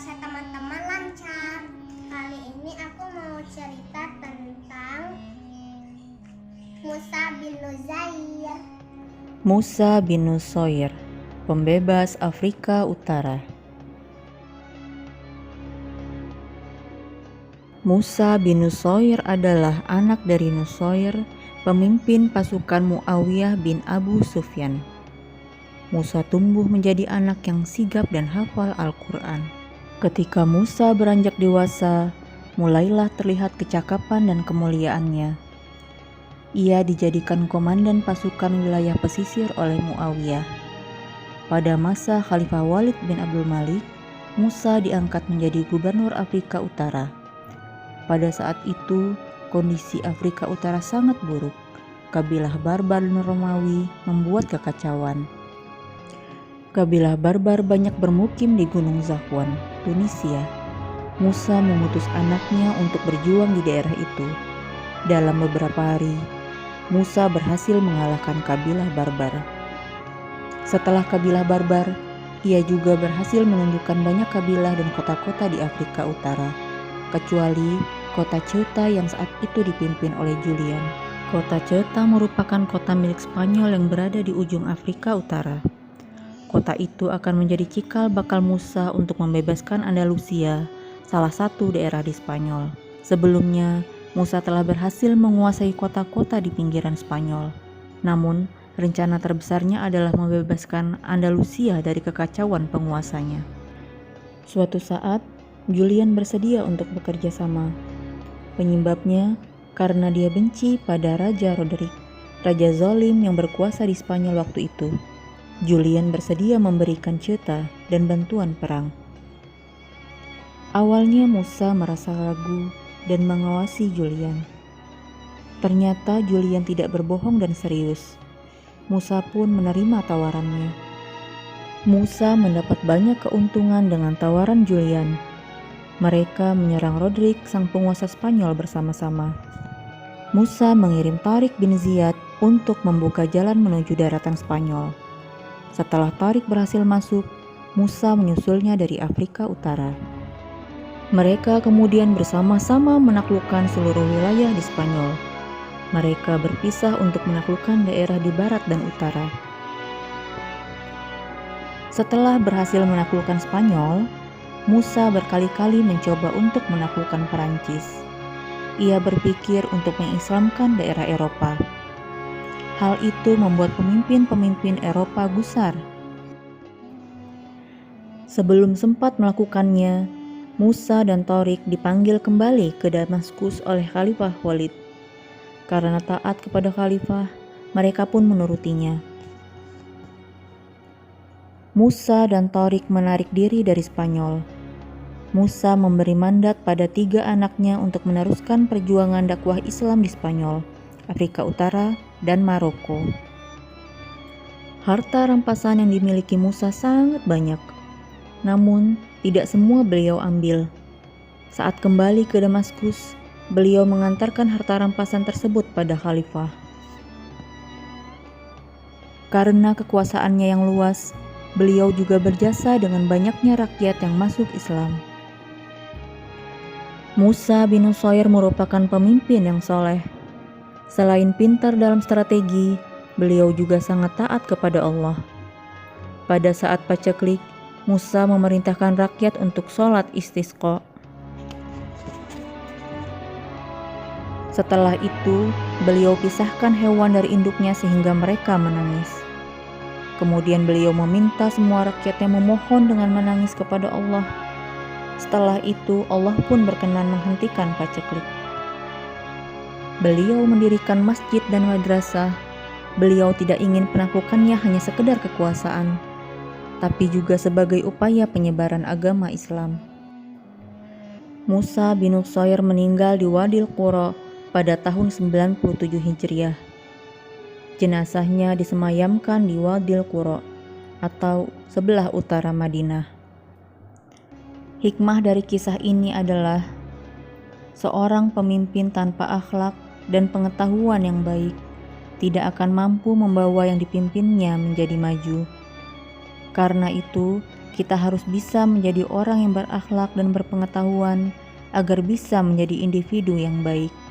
puasa teman-teman lancar. Kali ini aku mau cerita tentang Musa bin Nusair. Musa bin Nusair, pembebas Afrika Utara. Musa bin Nusair adalah anak dari Nusair, pemimpin pasukan Muawiyah bin Abu Sufyan. Musa tumbuh menjadi anak yang sigap dan hafal Al-Quran. Ketika Musa beranjak dewasa, mulailah terlihat kecakapan dan kemuliaannya. Ia dijadikan komandan pasukan wilayah pesisir oleh Muawiyah. Pada masa Khalifah Walid bin Abdul Malik, Musa diangkat menjadi gubernur Afrika Utara. Pada saat itu, kondisi Afrika Utara sangat buruk. Kabilah barbar dan Romawi membuat kekacauan. Kabilah barbar banyak bermukim di Gunung Zakwan, Tunisia. Musa mengutus anaknya untuk berjuang di daerah itu. Dalam beberapa hari, Musa berhasil mengalahkan kabilah barbar. Setelah kabilah barbar, ia juga berhasil menundukkan banyak kabilah dan kota-kota di Afrika Utara, kecuali kota Ceuta yang saat itu dipimpin oleh Julian. Kota Ceuta merupakan kota milik Spanyol yang berada di ujung Afrika Utara. Kota itu akan menjadi cikal bakal Musa untuk membebaskan Andalusia, salah satu daerah di Spanyol. Sebelumnya, Musa telah berhasil menguasai kota-kota di pinggiran Spanyol. Namun, rencana terbesarnya adalah membebaskan Andalusia dari kekacauan penguasanya. Suatu saat, Julian bersedia untuk bekerja sama. Penyebabnya karena dia benci pada Raja Roderick, raja zalim yang berkuasa di Spanyol waktu itu. Julian bersedia memberikan Ceuta dan bantuan perang. Awalnya Musa merasa ragu dan mengawasi Julian. Ternyata Julian tidak berbohong dan serius. Musa pun menerima tawarannya. Musa mendapat banyak keuntungan dengan tawaran Julian. Mereka menyerang Roderick, sang penguasa Spanyol bersama-sama. Musa mengirim Tariq bin Ziyad untuk membuka jalan menuju daratan Spanyol. Setelah Tariq berhasil masuk, Musa menyusulnya dari Afrika Utara. Mereka kemudian bersama-sama menaklukkan seluruh wilayah di Spanyol. Mereka berpisah untuk menaklukkan daerah di barat dan utara. Setelah berhasil menaklukkan Spanyol, Musa berkali-kali mencoba untuk menaklukkan Perancis. Ia berpikir untuk mengislamkan daerah Eropa. Hal itu membuat pemimpin-pemimpin Eropa gusar. Sebelum sempat melakukannya, Musa dan Tariq dipanggil kembali ke Damaskus oleh Khalifah Walid. Karena taat kepada Khalifah, mereka pun menurutinya. Musa dan Tariq menarik diri dari Spanyol. Musa memberi mandat pada 3 anaknya untuk meneruskan perjuangan dakwah Islam di Spanyol, Afrika Utara, dan Maroko. Harta rampasan yang dimiliki Musa sangat banyak, namun tidak semua beliau ambil. Saat kembali ke Damaskus, beliau mengantarkan harta rampasan tersebut pada khalifah. Karena kekuasaannya yang luas, beliau juga berjasa dengan banyaknya rakyat yang masuk Islam. Musa bin Nusair merupakan pemimpin yang soleh. Selain pintar dalam strategi, beliau juga sangat taat kepada Allah. Pada saat paceklik, Musa memerintahkan rakyat untuk sholat istisqa. Setelah itu, beliau pisahkan hewan dari induknya sehingga mereka menangis. Kemudian beliau meminta semua rakyatnya memohon dengan menangis kepada Allah. Setelah itu, Allah pun berkenan menghentikan paceklik. Beliau mendirikan masjid dan madrasah. Beliau tidak ingin penaklukannya hanya sekedar kekuasaan, tapi juga sebagai upaya penyebaran agama Islam. Musa bin Nusair meninggal di Wadil Qura pada tahun 97 Hijriah. Jenazahnya disemayamkan di Wadil Qura atau sebelah utara Madinah. Hikmah dari kisah ini adalah seorang pemimpin tanpa akhlak dan pengetahuan yang baik tidak akan mampu membawa yang dipimpinnya menjadi maju. Karena itu, Kita harus bisa menjadi orang yang berakhlak dan berpengetahuan agar bisa menjadi individu yang baik.